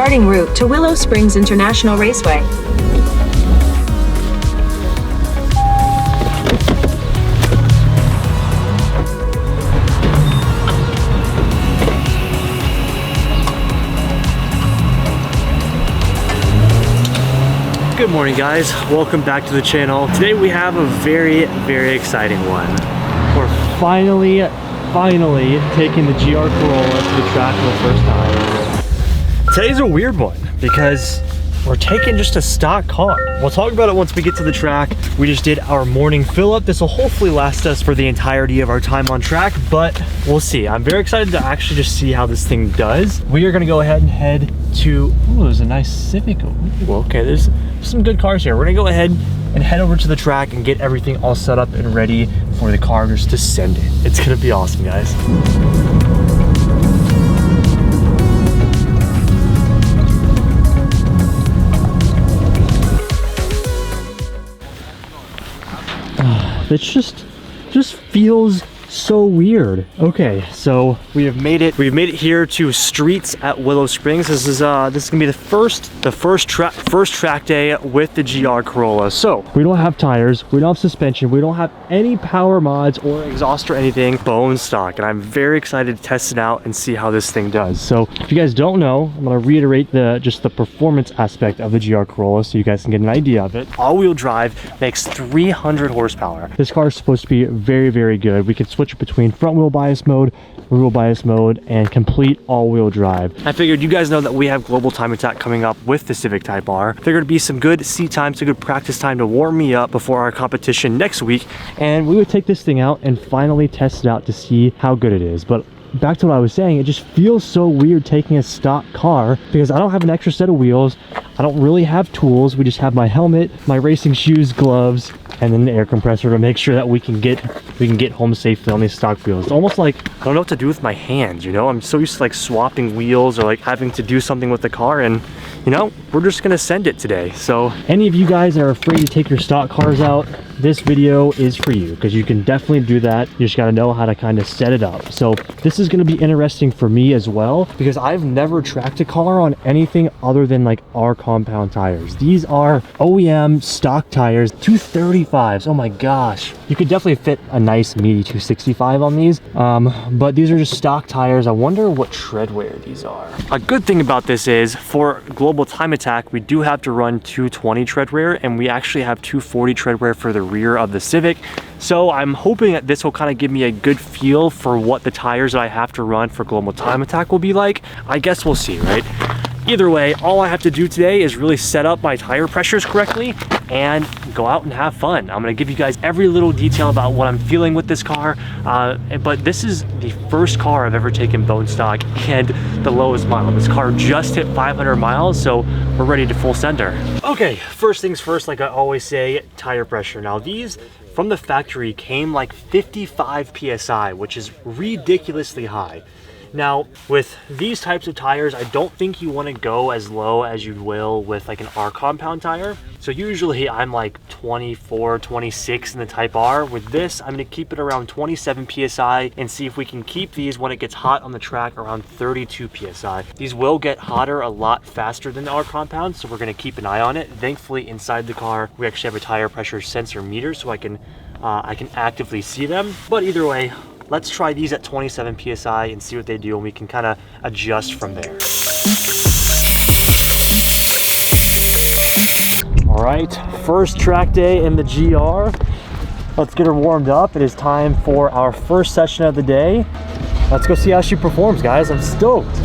starting route to Willow Springs International Raceway. Good morning, guys. Welcome back to the channel. Today we have a very, very exciting one. We're finally taking the GR Corolla to the track for the first time. Today's a weird one because we're taking just a stock car. We'll talk about it once we get to the track. We just did our morning fill up. This will hopefully last us for the entirety of our time on track, but we'll see. I'm very excited to actually just see how this thing does. We are gonna go ahead and head to, ooh, there's a nice Civic. Ooh, okay, there's some good cars here. We're gonna go ahead and head over to the track and get everything all set up and ready for the car just to send it. It's gonna be awesome, guys. It's just feels so weird. Okay, so we have made it. We've made it here to Streets at Willow Springs. This is gonna be the first track day with the GR Corolla. So we don't have tires, we don't have suspension, we don't have any power mods or exhaust or anything. Bone stock, and I'm very excited to test it out and see how this thing does. So if you guys don't know, I'm gonna reiterate just the performance aspect of the GR Corolla so you guys can get an idea of it. All-wheel drive makes 300 horsepower. This car is supposed to be very, very good. We can switch between front wheel bias mode, rear wheel bias mode, and complete all-wheel drive. I figured you guys know that we have global time attack coming up with the Civic Type R. Figured it'd be some good seat time, some good practice time to warm me up before our competition next week, and we would take this thing out and finally test it out to see how good it is. But back to what I was saying, it just feels so weird taking a stock car because I don't have an extra set of wheels. I don't really have tools. We just have my helmet, my racing shoes, gloves, and then the air compressor to make sure that we can get home safely on these stock wheels. It's almost like I don't know what to do with my hands, you know? I'm so used to like swapping wheels or like having to do something with the car, and you know, we're just gonna send it today. So any of you guys that are afraid to take your stock cars out, this video is for you because you can definitely do that. You just got to know how to kind of set it up. So this is going to be interesting for me as well because I've never tracked a car on anything other than like our compound tires. These are OEM stock tires, 235s. Oh my gosh, you could definitely fit a nice meaty 265 on these, but these are just stock tires. I wonder what tread wear these are. A good thing about this is for global time attack, we do have to run 220 tread wear, and we actually have 240 tread wear for the rear of the Civic. So I'm hoping that this will kind of give me a good feel for what the tires that I have to run for global time attack will be like. I guess we'll see, right? Either way, all I have to do today is really set up my tire pressures correctly and go out and have fun. I'm gonna give you guys every little detail about what I'm feeling with this car, but this is the first car I've ever taken bone stock and the lowest mile. This car just hit 500 miles, so we're ready to full send her. Okay, first things first, like I always say, tire pressure. Now these from the factory came like 55 PSI, which is ridiculously high. Now, with these types of tires, I don't think you want to go as low as you will with like an R compound tire. So usually I'm like 24, 26 in the Type R. With this, I'm going to keep it around 27 PSI and see if we can keep these when it gets hot on the track around 32 PSI. These will get hotter a lot faster than the R compound, so we're going to keep an eye on it. Thankfully, inside the car, we actually have a tire pressure sensor meter, so I can actively see them. But either way, let's try these at 27 PSI and see what they do, and we can kind of adjust from there. All right, first track day in the GR. Let's get her warmed up. It is time for our first session of the day. Let's go see how she performs, guys. I'm stoked.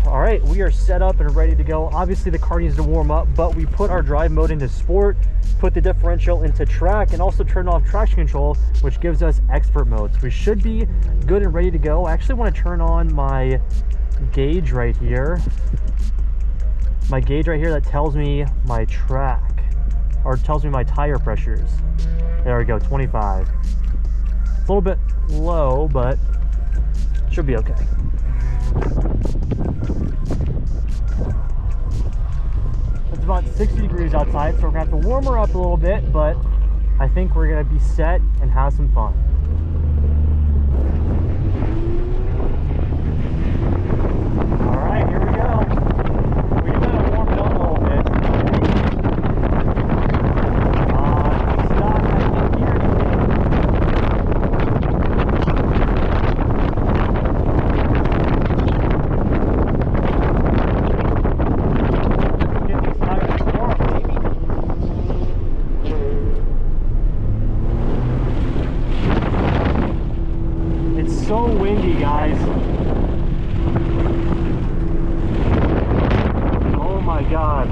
All right, we are set up and ready to go. Obviously the car needs to warm up, but we put our drive mode into sport, put the differential into track, and also turn off traction control, which gives us expert mode. So we should be good and ready to go. I actually want to turn on my gauge right here. My gauge right here that tells me my track, or tells me my tire pressures. There we go, 25. It's a little bit low, but should be okay. It's about 60 degrees outside, so we're gonna have to warm her up a little bit, but I think we're gonna be set and have some fun. All right. guys. Oh my God.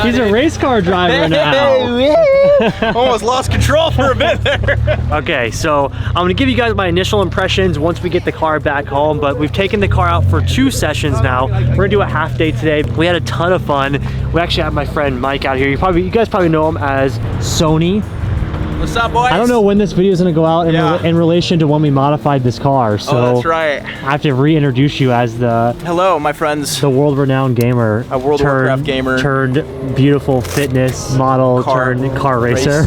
He's a race car driver now. Almost lost control for a bit there. Okay, so I'm gonna give you guys my initial impressions once we get the car back home, but we've taken the car out for 2 sessions now. We're gonna do a half day today. We had a ton of fun. We actually have my friend Mike out here. You guys probably know him as Sony. What's up, boys? I don't know when this video is going to go out in relation to when we modified this car, so oh, that's right. I have to reintroduce you as the hello, my friends. The world-renowned gamer, a World of Warcraft gamer, turned beautiful fitness model, turned car racer,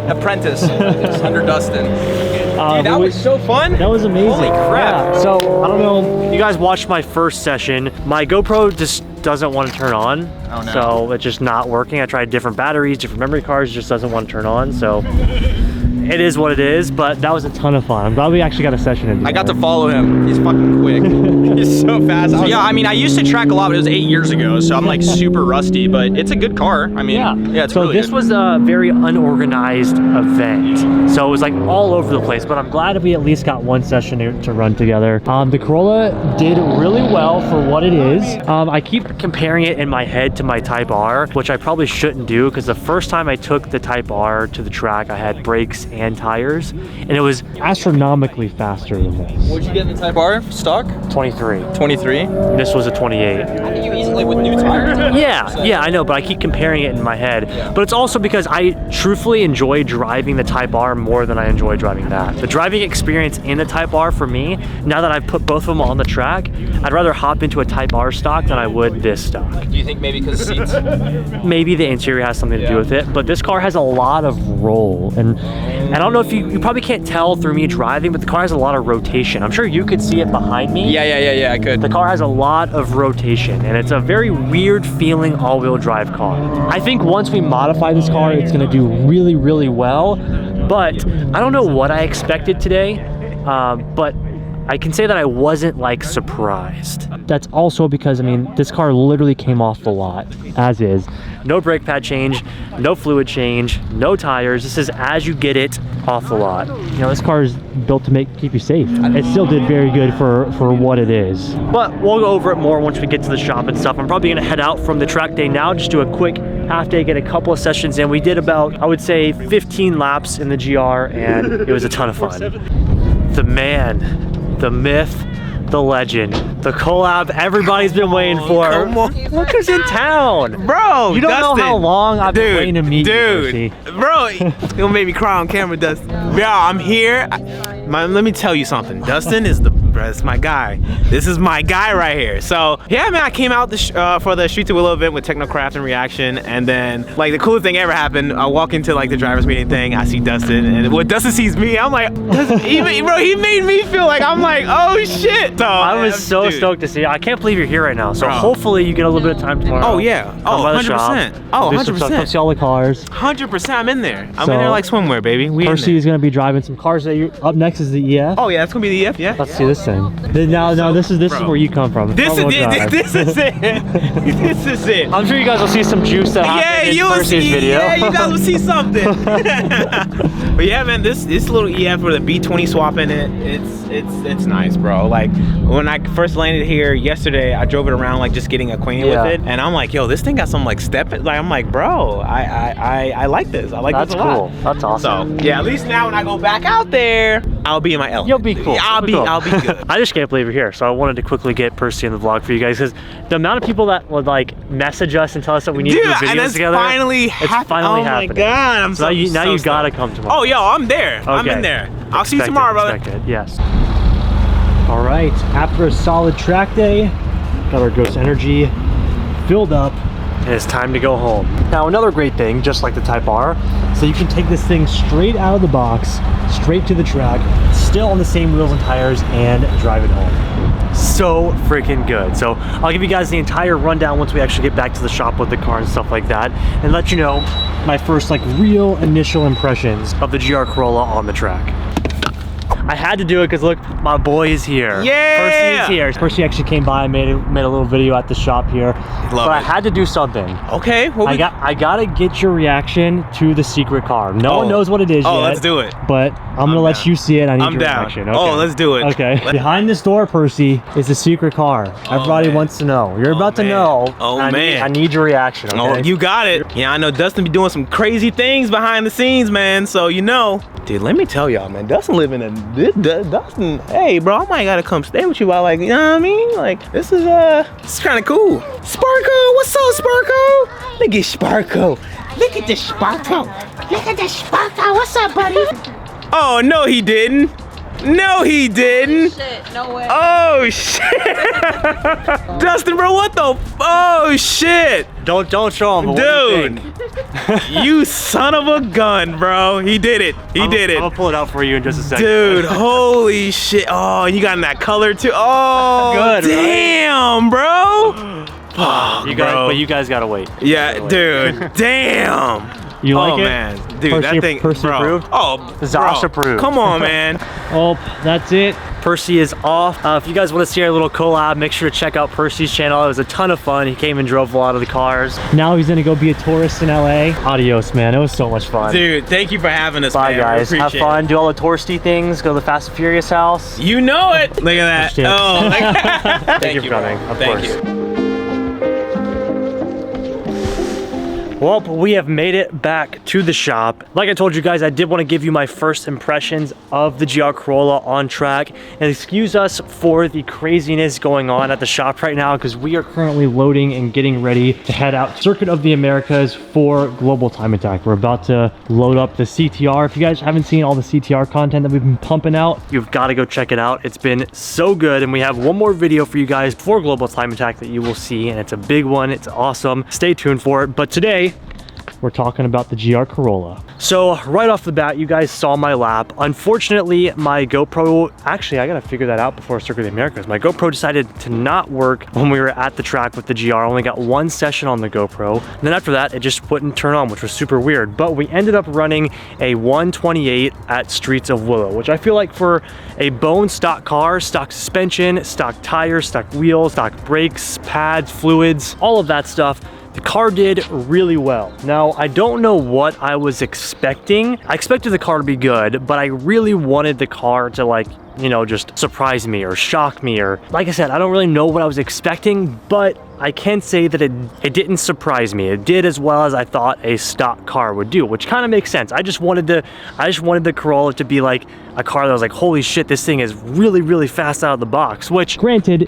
apprentice under Dustin. Dude, that was so fun. That was amazing. Holy crap! Yeah. So I don't know. You guys watched my first session. My GoPro just doesn't want to turn on. Oh, no. So it's just not working. I tried different batteries, different memory cards, it just doesn't want to turn on. So it is what it is, but that was a ton of fun. I'm glad we actually got a session in. I got to follow him. He's fucking quick. He's so fast. Yeah, I mean, I used to track a lot, but it was 8 years ago, so I'm like super rusty, but it's a good car. I mean, yeah, it's really this good. was a very unorganized event. So it was like all over the place, but I'm glad we at least got one session to run together. The Corolla did really well for what it is. I keep comparing it in my head to my Type R, which I probably shouldn't do because the first time I took the Type R to the track, I had brakes and tires, and it was astronomically faster than this. What'd you get in the Type R stock? 23. 23? This was a 28. How do you easily with new tires? Yeah, I know, but I keep comparing it in my head. Yeah. But it's also because I truthfully enjoy driving the Type R more than I enjoy driving that. The driving experience in the Type R for me, now that I've put both of them on the track, I'd rather hop into a Type R stock than I would this stock. Do you think maybe because seats? Maybe the interior has something to do with it, but this car has a lot of roll, and I don't know if you probably can't tell through me driving, but the car has a lot of rotation. I'm sure you could see it behind me. Yeah, I could. The car has a lot of rotation, and it's a very weird feeling all-wheel drive car. I think once we modify this car, it's gonna do really, really well, but I don't know what I expected today, but I can say that I wasn't like surprised. That's also because, I mean, this car literally came off the lot as is. No brake pad change, no fluid change, no tires. This is as you get it off the lot. You know, this car is built to keep you safe. It still did very good for what it is. But we'll go over it more once we get to the shop and stuff. I'm probably gonna head out from the track day now, just do a quick half day, get a couple of sessions in. We did about, I would say, 15 laps in the GR, and it was a ton of fun. The man, the myth, the legend, the collab everybody's been waiting for. Come on. Look who's in town. Bro, You don't know how long I've been waiting to meet you, Bro, you'll make me cry on camera, Dustin. Yeah, I'm here. Let me tell you something. Dustin is the bro, it's my guy. This is my guy right here. So yeah, man, I came out for the Streets of Willow event with Technocraft and Reaction, and then like the coolest thing ever happened. I walk into like the drivers meeting thing. I see Dustin, and when Dustin sees me, I'm like, he made me feel like I'm like, oh shit. So I was so stoked to see you. I can't believe you're here right now. So hopefully you get a little bit of time tomorrow. Oh yeah. Oh, 100%. Oh, 100%. Come see all the cars. 100%. I'm in there. I'm in there like swimwear, baby. Percy is gonna be driving some cars that you. Up next is the EF. Oh yeah, that's gonna be the EF. Yeah. Let's see this thing. Now this is where you come from. This is it. This is it. I'm sure you guys will see some juice that happened in Percy's video. Yeah, you guys will see something. But yeah, man, this little EF with a B20 swap in it, it's nice, bro. Like when I first landed here yesterday, I drove it around like just getting acquainted with it, and I'm like, yo, this thing got some like step. Like I'm like, bro, I like this. I like this a lot. That's awesome. So yeah, at least now when I go back out there, I'll be in my element. You'll be cool. I'll be good. I just can't believe you're here. So I wanted to quickly get Percy in the vlog for you guys because the amount of people that would like message us and tell us that we need to do videos together. Finally happening. Oh my god, I'm so now you gotta come tomorrow. Oh yo, I'm there. Okay. I'm in there. I'll see you tomorrow, brother. Yes. All right. After a solid track day, got our Ghost Energy filled up. It's time to go home. Now another great thing, just like the Type R, so you can take this thing straight out of the box, straight to the track, still on the same wheels and tires, and drive it home. So freaking good. So I'll give you guys the entire rundown once we actually get back to the shop with the car and stuff like that, and let you know my first like real initial impressions of the GR Corolla on the track. I had to do it because look, my boy is here. Yeah! Percy is here. Percy actually came by and made a little video at the shop here. Love it. I had to do something. Okay. I gotta get your reaction to the secret car. No one knows what it is yet. Oh, let's do it. But I'm gonna let you see it. I need your reaction. Okay. Oh, let's do it. Okay. Behind this door, Percy, is the secret car. Everybody wants to know. You're about to know. Oh man. I need your reaction. Okay? Oh, you got it. Yeah, I know Dustin be doing some crazy things behind the scenes, man. So you know. Dude, let me tell y'all, man, Dustin living in Dustin. Hey, bro, I might gotta come stay with you while, like, you know what I mean? Like, this is kind of cool. Sparko, what's up, Sparko? Look at Sparko. Look at the Sparko. Look at the Sparko. What's up, buddy? Oh no, he didn't. No, he didn't. Shit, no way. Oh shit. Dustin, bro, what the? Oh shit. Don't show him. Dude, you son of a gun, bro. He did it. He did it. I'm gonna pull it out for you in just a second. Dude, holy shit. Oh, you got in that color too. Oh, good. Damn, bro. Fuck, you guys gotta wait. Yeah, dude. Damn. You like it? Man, dude, Percy, that thing, Percy bro. approved? Oh, Zosh approved. Come on, man. Oh, that's it. Percy is off. If you guys want to see our little collab, make sure to check out Percy's channel. It was a ton of fun. He came and drove a lot of the cars. Now he's gonna go be a tourist in LA. Adios, man. It was so much fun. Dude, thank you for having us, Bye, man. guys. Have fun. Do all the touristy things. Go to the Fast and Furious house. You know it. Look at that. Oh, thank you for coming. Of course. Thank you. Well, we have made it back to the shop. Like I told you guys, I did want to give you my first impressions of the GR Corolla on track. And excuse us for the craziness going on at the shop right now because we are currently loading and getting ready to head out to Circuit of the Americas for Global Time Attack. We're about to load up the CTR. If you guys haven't seen all the CTR content that we've been pumping out, you've got to go check it out. It's been so good. And we have one more video for you guys for Global Time Attack that you will see. And it's a big one. It's awesome. Stay tuned for it. But today, we're talking about the GR Corolla. So right off the bat, you guys saw my lap. Unfortunately, my GoPro, actually, I gotta figure that out before Circuit of the Americas. My GoPro decided to not work when we were at the track with the GR. I only got one session on the GoPro. And then after that, it just wouldn't turn on, which was super weird. But we ended up running a 128 at Streets of Willow, which I feel like for a bone stock car, stock suspension, stock tires, stock wheels, stock brakes, pads, fluids, all of that stuff, the car did really well. Now, I don't know what I was expecting. I expected the car to be good, but I really wanted the car to, like, you know, just surprise me or shock me, or like I said, I don't really know what I was expecting, but I can say that it didn't surprise me. It did as well as I thought a stock car would do, which kind of makes sense. I just wanted the Corolla to be like a car that was like, holy shit, this thing is really, really fast out of the box, which granted,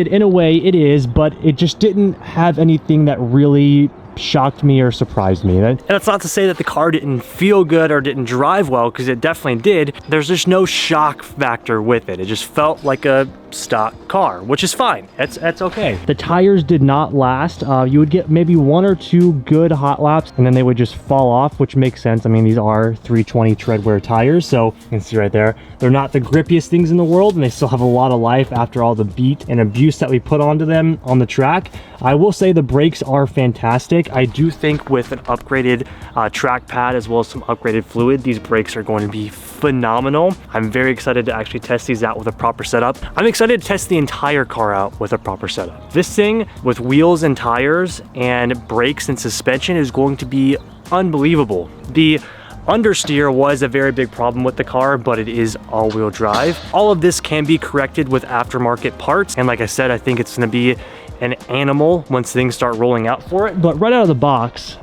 in a way it is, but it just didn't have anything that really shocked me or surprised me. And that's not to say that the car didn't feel good or didn't drive well, because it definitely did. There's just no shock factor with it. It just felt like a stock car, which is fine. That's okay. The tires did not last. You would get maybe 1 or 2 good hot laps and then they would just fall off, which makes sense. I mean, these are 320 treadwear tires, so you can see right there, they're not the grippiest things in the world, and they still have a lot of life after all the beat and abuse that we put onto them on the track. I will say the brakes are fantastic. I do think with an upgraded track pad as well as some upgraded fluid, these brakes are going to be phenomenal. I'm very excited to actually test these out with a proper setup. I'm excited to test the entire car out with a proper setup. This thing with wheels and tires and brakes and suspension is going to be unbelievable. The understeer was a very big problem with the car, but it is all-wheel drive. All of this can be corrected with aftermarket parts, and like I said, I think it's going to be an animal once things start rolling out for it. But right out of the box,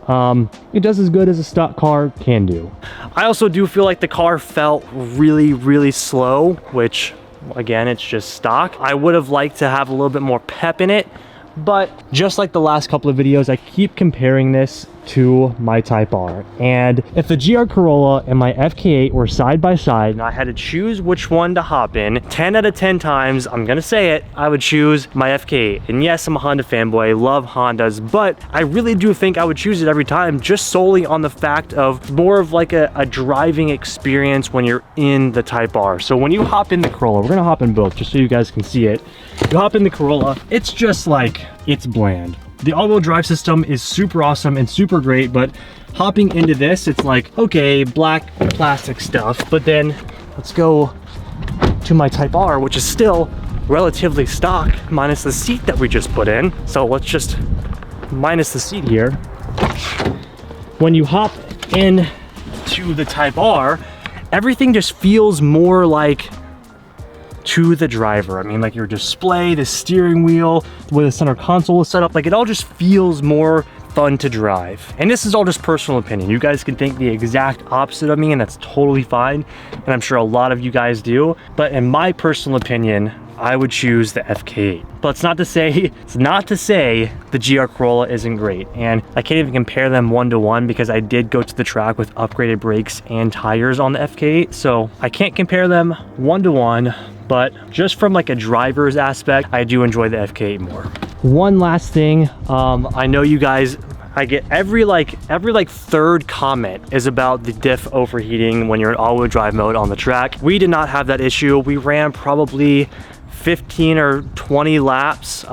it does as good as a stock car can do. I also do feel like the car felt really slow, which again, it's just stock. I would have liked to have a little bit more pep in it, but just like the last couple of videos, I keep comparing this to my Type R. And if the GR Corolla and my FK8 were side by side and I had to choose which one to hop in, 10 out of 10 times, I'm gonna say it, I would choose my FK8. And yes, I'm a Honda fanboy, love Hondas, but I really do think I would choose it every time, just solely on the fact of more of like a driving experience when you're in the Type R. So when you hop in the Corolla, we're gonna hop in both just so you guys can see it. You hop in the Corolla, it's just like, it's bland. The all-wheel drive system is super awesome and super great, but hopping into this, it's like, okay, black plastic stuff, but then let's go to my Type R, which is still relatively stock, minus the seat that we just put in. So let's just minus the seat here. When you hop in to the Type R, everything just feels more like to the driver. I mean, like your display, the steering wheel, the way the center console is set up, like it all just feels more fun to drive. And this is all just personal opinion. You guys can think the exact opposite of me, and that's totally fine. And I'm sure a lot of you guys do. But in my personal opinion, I would choose the FK8. But it's not to say the GR Corolla isn't great. And I can't even compare them one-to-one because I did go to the track with upgraded brakes and tires on the FK8. So I can't compare them one-to-one, but just from like a driver's aspect, I do enjoy the FK8 more. One last thing, I know you guys, I get every third comment is about the diff overheating when you're in all-wheel drive mode on the track. We did not have that issue. We ran probably 15 or 20 laps.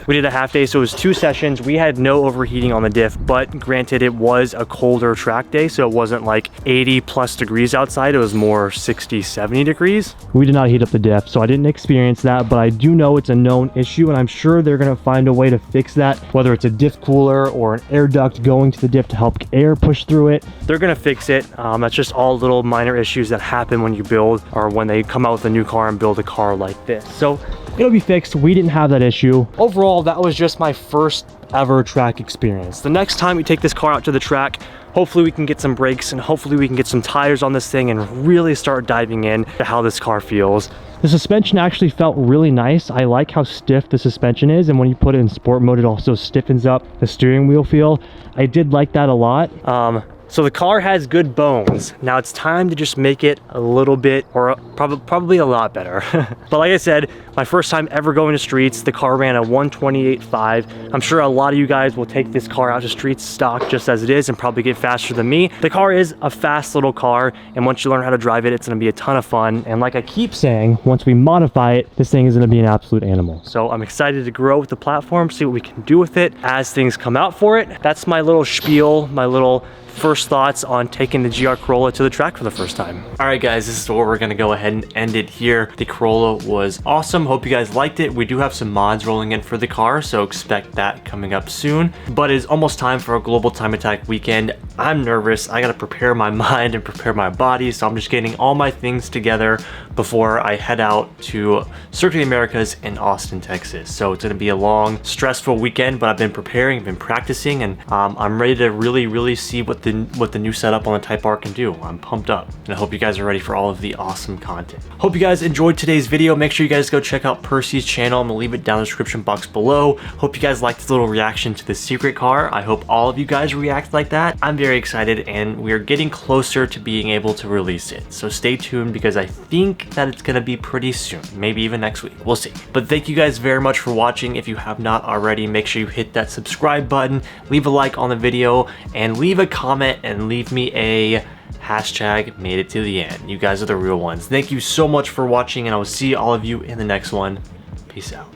We did a half day, so it was 2 sessions. We had no overheating on the diff, but granted it was a colder track day, so it wasn't like 80 plus degrees outside. It was more 60, 70 degrees. We did not heat up the diff, so I didn't experience that, but I do know it's a known issue, and I'm sure they're gonna find a way to fix that, whether it's a diff cooler or an air duct going to the diff to help air push through it. They're gonna fix it. That's just all little minor issues that happen when you build, or when they come out with a new car and build a car like this. So it'll be fixed. We didn't have that issue. Overall, that was just my first ever track experience. The next time we take this car out to the track, hopefully we can get some brakes and hopefully we can get some tires on this thing and really start diving in to how this car feels. The suspension actually felt really nice. I like how stiff the suspension is, and when you put it in sport mode, it also stiffens up the steering wheel feel. I did like that a lot. So the car has good bones. Now it's time to just make it a little bit, or probably a lot better. But like I said, my first time ever going to streets, the car ran a 128.5. I'm sure a lot of you guys will take this car out to streets stock just as it is and probably get faster than me. The car is a fast little car, and once you learn how to drive it, it's gonna be a ton of fun. And like I keep saying, once we modify it, this thing is gonna be an absolute animal. So I'm excited to grow with the platform, see what we can do with it as things come out for it. That's my little spiel, my little first thoughts on taking the GR Corolla to the track for the first time. All right guys, this is where we're gonna go ahead and end it here. The Corolla was awesome. Hope you guys liked it. We do have some mods rolling in for the car, so expect that coming up soon. But it's almost time for a global time attack weekend. I'm nervous. I gotta prepare my mind and prepare my body, so I'm just getting all my things together before I head out to Circuit of the Americas in Austin, Texas. So it's gonna be a long, stressful weekend, but I've been preparing, I've been practicing, and I'm ready to really see what the what the new setup on the Type R can do. I'm pumped up, and I hope you guys are ready for all of the awesome content. Hope you guys enjoyed today's video. Make sure you guys go check out Percy's channel. I'm gonna leave it down in the description box below. Hope you guys liked this little reaction to the secret car. I hope all of you guys react like that. I'm very excited, and we're getting closer to being able to release it. So stay tuned, because I think that it's gonna be pretty soon, maybe even next week. We'll see. But thank you guys very much for watching. If you have not already, make sure you hit that subscribe button, leave a like on the video, and leave a comment and leave me a hashtag made it to the end. You guys are the real ones. Thank you so much for watching, and I will see all of you in the next one. Peace out.